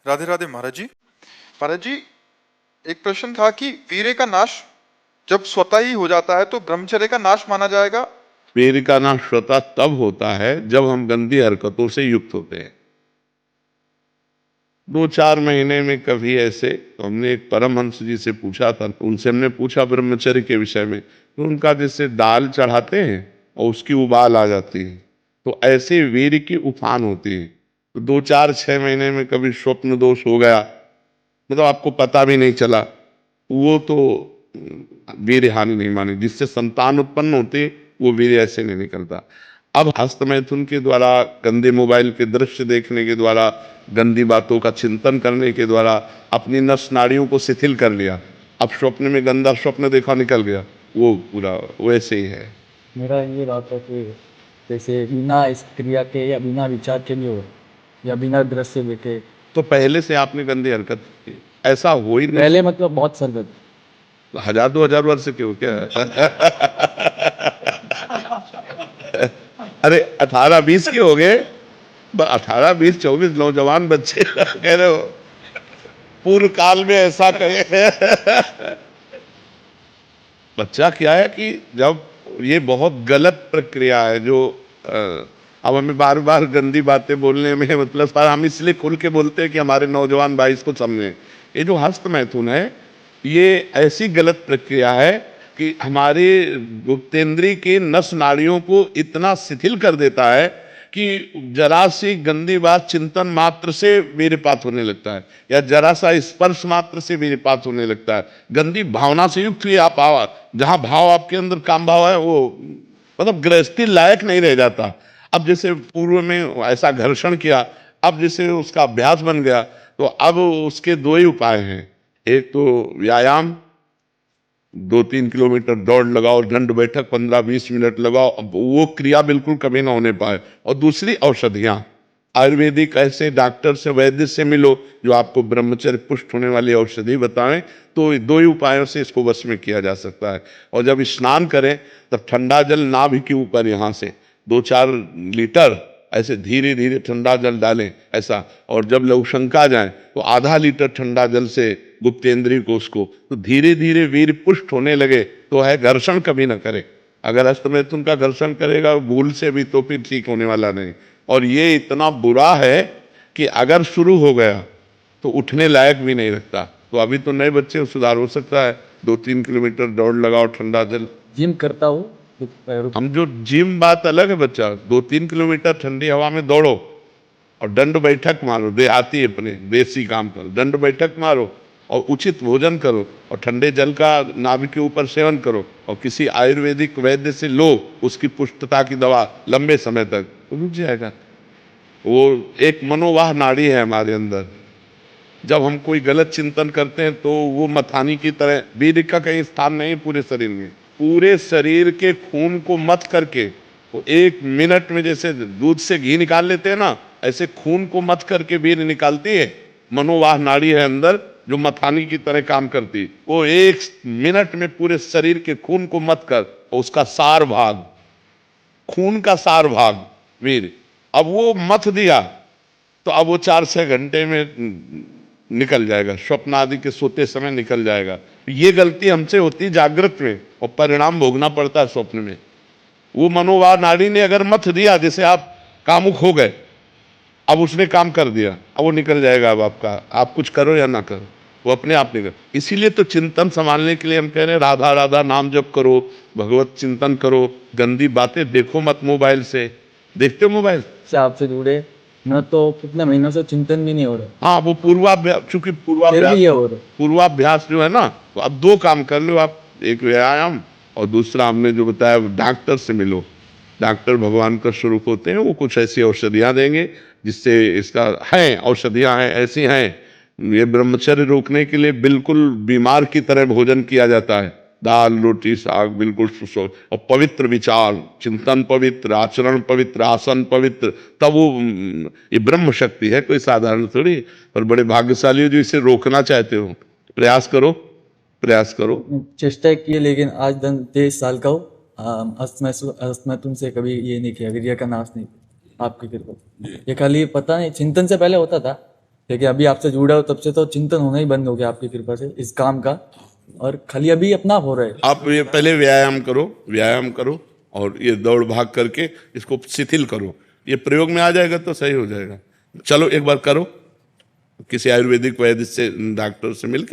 राधे राधे महाराज जी। महाराज जी, एक प्रश्न था कि वीर्य का नाश जब स्वतः ही हो जाता है तो ब्रह्मचर्य का नाश माना जाएगा। वीर्य का नाश स्वतः तब होता है जब हम गंदी हरकतों से युक्त होते हैं। 2-4 महीने में कभी ऐसे, तो हमने एक परमहंस जी से पूछा था, उनसे हमने पूछा ब्रह्मचर्य के विषय में, तो उनका जैसे दाल चढ़ाते हैं और उसकी उबाल आ जाती है, तो ऐसे वीर्य की उफान होती है। तो 2-4-6 महीने में कभी स्वप्न दोष हो गया, मतलब आपको पता भी नहीं चला, वो तो वीर्य हानि नहीं मानी। जिससे संतान उत्पन्न होती, वो वीर्य ऐसे नहीं निकलता। अब हस्त मैथुन के द्वारा, गंदे मोबाइल के दृश्य देखने के द्वारा, गंदी बातों का चिंतन करने के द्वारा अपनी नस नाड़ियों को शिथिल कर लिया। अब स्वप्न में गंदा स्वप्न देखा, निकल गया, वो पूरा वैसे ही है। मेरा ये बात है कि जैसे बिना इस क्रिया के या बिना विचार के भी हो या बिना दृश्य देखे, तो पहले से आपने गंदी हरकत की, ऐसा हो ही नहीं। पहले मतलब बहुत सरगत 1000-2000 वर्ष के हो क्या? अरे 18-20 के हो गए, 18-20-24 नौजवान बच्चे कह रहे हो पूर्व काल में ऐसा कहे। बच्चा क्या है कि जब ये बहुत गलत प्रक्रिया है जो अब हमें बार बार गंदी बातें बोलने में मतलब, पर हम इसलिए खुल के बोलते हैं कि हमारे नौजवान भाई इसको समझें। ये जो हस्त मैथुन है, ये ऐसी गलत प्रक्रिया है कि हमारे गुप्तेंद्री की नस नाड़ियों को इतना शिथिल कर देता है कि जरा सी गंदी बात चिंतन मात्र से वीर्यपात होने लगता है, या जरा सा स्पर्श मात्र से वीर्यपात होने लगता है। गंदी भावना से युक्त हुई आप आवा, जहां भाव आपके अंदर काम भाव है, वो मतलब गृहस्थी लायक नहीं रह जाता। अब जैसे पूर्व में ऐसा घर्षण किया, अब जैसे उसका अभ्यास बन गया, तो अब उसके दो ही उपाय हैं। एक तो व्यायाम, 2-3 किलोमीटर दौड़ लगाओ, दंड बैठक 15-20 मिनट लगाओ, अब वो क्रिया बिल्कुल कभी ना होने पाए। और दूसरी औषधियां, आयुर्वेदिक ऐसे डॉक्टर से, वैद्य से मिलो जो आपको ब्रह्मचर्य पुष्ट होने वाली औषधि बताएं, तो दो ही उपायों से इसको वश में किया जा सकता है। और जब स्नान करें तब ठंडा जल नाभि के ऊपर यहाँ से 2-4 लीटर ऐसे धीरे धीरे ठंडा जल डालें ऐसा, और जब लघुशंका जाए तो आधा लीटर ठंडा जल से गुप्तेंद्रिय को उसको, तो धीरे धीरे वीर पुष्ट होने लगे तो है, घर्षण कभी ना करे। अगर हस्तमैथुन का घर्षण करेगा भूल से भी, तो फिर ठीक होने वाला नहीं। और ये इतना बुरा है कि अगर शुरू हो गया तो उठने लायक भी नहीं रखता। तो अभी तो नए बच्चे सुधार हो सकता है, 2-3 किलोमीटर दौड़ लगाओ, ठंडा जल। जिम करता हूँ हम जो जिम बात अलग है बच्चा, 2-3 किलोमीटर ठंडी हवा में दौड़ो और दंड बैठक मारो, देहाती अपने देसी काम करो, दंड बैठक मारो और उचित भोजन करो और ठंडे जल का नाभि के ऊपर सेवन करो, और किसी आयुर्वेदिक वैद्य से लो उसकी पुष्टता की दवा लंबे समय तक, तो रुक जाएगा। वो एक मनोवाह नाड़ी है हमारे अंदर, जब हम कोई गलत चिंतन करते हैं तो वो मथानी की तरह, वीर्य का कहीं स्थान नहीं पूरे शरीर में, पूरे शरीर के खून को मथ करके वो 1 मिनट में जैसे दूध से घी निकाल लेते हैं ना, ऐसे खून को मथ करके वीर्य निकालती है। मनोवाह नाड़ी है अंदर जो मथानी की तरह काम करती है, वो 1 मिनट में पूरे शरीर के खून को मथ कर, और उसका सार भाग, खून का सार भाग वीर्य, अब वो मथ दिया तो अब वो 4-6 घंटे में निकल जाएगा, स्वप्न आदि के सोते समय निकल जाएगा। ये गलती हमसे होती जागृत में और परिणाम भोगना पड़ता है स्वप्न में। वो मनोवार नाड़ी ने अगर मथ दिया, जैसे आप कामुक हो गए, अब उसने काम कर दिया, अब वो निकल जाएगा। अब आपका, आप कुछ करो या ना करो, वो अपने आप निकल। इसीलिए तो चिंतन संभालने के लिए हम कह रहे हैं राधा राधा नाम जप करो, भगवत चिंतन करो, गंदी बातें देखो मत मोबाइल से। देखते हो मोबाइल से आपसे जुड़े न, तो कितने महीनों से चिंतन भी नहीं हो रहा, हाँ, वो पूर्वाभ्यास, चूंकि फिर भी ये हो रहा। पूर्वाभ्यास जो है ना, तो अब 2 काम कर लो आप, एक व्यायाम और दूसरा हमने जो बताया डॉक्टर से मिलो। डॉक्टर भगवान का स्वरूप होते हैं, वो कुछ ऐसी औषधियाँ देंगे जिससे इसका है, औषधियाँ हैं ऐसी हैं। ये ब्रह्मचर्य रोकने के लिए बिल्कुल बीमार की तरह भोजन किया जाता है, दाल रोटी साग बिल्कुल सुसो, और पवित्र विचार, चिंतन पवित्र, आचरण पवित्र, आसन पवित्र, तब वो ये ब्रह्म शक्ति है, कोई साधारण थोड़ी। और बड़े भाग्यशाली हो जो इसे रोकना चाहते हो, प्रयास करो, प्रयास करो। चेष्टा की लेकिन आज 23 साल का हूँ, अस्त तुमसे कभी ये नहीं किया, वीर्य का नाश नहीं किया, आपकी कृपा। ये खाली पता नहीं, चिंतन से पहले होता था, देखिए अभी आपसे जुड़ा हो तब से तो चिंतन होना ही बंद हो गया आपकी कृपा से इस काम का, और खाली अभी अपना हो रहा है। आप ये पहले व्यायाम करो और ये दौड़ भाग करके इसको शिथिल करो, ये प्रयोग में आ जाएगा तो सही हो जाएगा। चलो एक बार करो, किसी आयुर्वेदिक वैद्य से, डॉक्टर से मिलके